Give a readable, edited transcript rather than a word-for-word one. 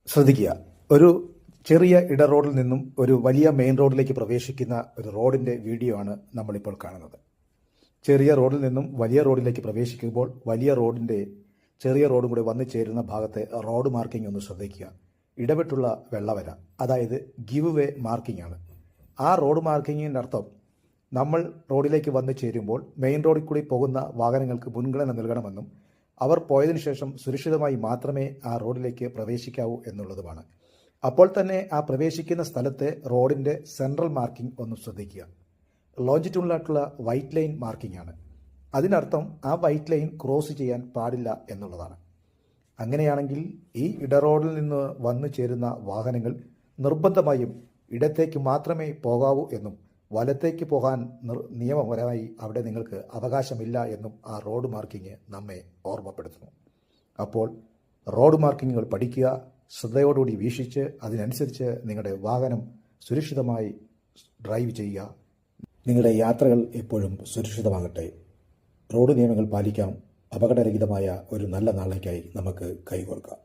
ശ്രദ്ധിക്കുക. ഒരു ചെറിയ ഇടറോഡിൽ നിന്നും ഒരു വലിയ മെയിൻ റോഡിലേക്ക് പ്രവേശിക്കുന്ന ഒരു റോഡിൻ്റെ വീഡിയോ ആണ് നമ്മളിപ്പോൾ കാണുന്നത്. ചെറിയ റോഡിൽ നിന്നും വലിയ റോഡിലേക്ക് പ്രവേശിക്കുമ്പോൾ വലിയ റോഡിൻ്റെ ചെറിയ റോഡും കൂടെ വന്നു ചേരുന്ന ഭാഗത്തെ റോഡ് മാർക്കിംഗ് ഒന്ന് ശ്രദ്ധിക്കുക. ഇടവിട്ടുള്ള വെള്ളവര, അതായത് ഗിവ് വേ മാർക്കിംഗ് ആണ്. ആ റോഡ് മാർക്കിങ്ങിൻ്റെ അർത്ഥം നമ്മൾ റോഡിലേക്ക് വന്നു ചേരുമ്പോൾ മെയിൻ റോഡിൽ കൂടി പോകുന്ന വാഹനങ്ങൾക്ക് മുൻഗണന നൽകണമെന്നും അവർ പോയതിനു ശേഷം സുരക്ഷിതമായി മാത്രമേ ആ റോഡിലേക്ക് പ്രവേശിക്കാവൂ എന്നുള്ളതുമാണ്. അപ്പോൾ തന്നെ ആ പ്രവേശിക്കുന്ന സ്ഥലത്തെ റോഡിൻ്റെ സെൻട്രൽ മാർക്കിംഗ് ഒന്ന് ശ്രദ്ധിക്കുക. ലോഞ്ചിറ്റ്യൂഡിലായിട്ടുള്ള വൈറ്റ് ലൈൻ മാർക്കിംഗ് ആണ്. അതിനർത്ഥം ആ വൈറ്റ് ലൈൻ ക്രോസ് ചെയ്യാൻ പാടില്ല എന്നുള്ളതാണ്. അങ്ങനെയാണെങ്കിൽ ഈ ഇടറോഡിൽ നിന്ന് വന്നു ചേരുന്ന വാഹനങ്ങൾ നിർബന്ധമായും ഇടത്തേക്ക് മാത്രമേ പോകാവൂ എന്നും വലത്തേക്ക് പോകാൻ നിയമപരമായി അവിടെ നിങ്ങൾക്ക് അവകാശമില്ല എന്നും ആ റോഡ് മാർക്കിംഗ് നമ്മെ ഓർമ്മപ്പെടുത്തുന്നു. അപ്പോൾ റോഡ് മാർക്കിങ്ങുകൾ പഠിക്കുക, ശ്രദ്ധയോടുകൂടി വീക്ഷിച്ച് അതിനനുസരിച്ച് നിങ്ങളുടെ വാഹനം സുരക്ഷിതമായി ഡ്രൈവ് ചെയ്യുക. നിങ്ങളുടെ യാത്രകൾ എപ്പോഴും സുരക്ഷിതമാകട്ടെ. റോഡ് നിയമങ്ങൾ പാലിക്കാം. അപകടരഹിതമായ ഒരു നല്ല നാളേക്കായി നമുക്ക് കൈകോർക്കാം.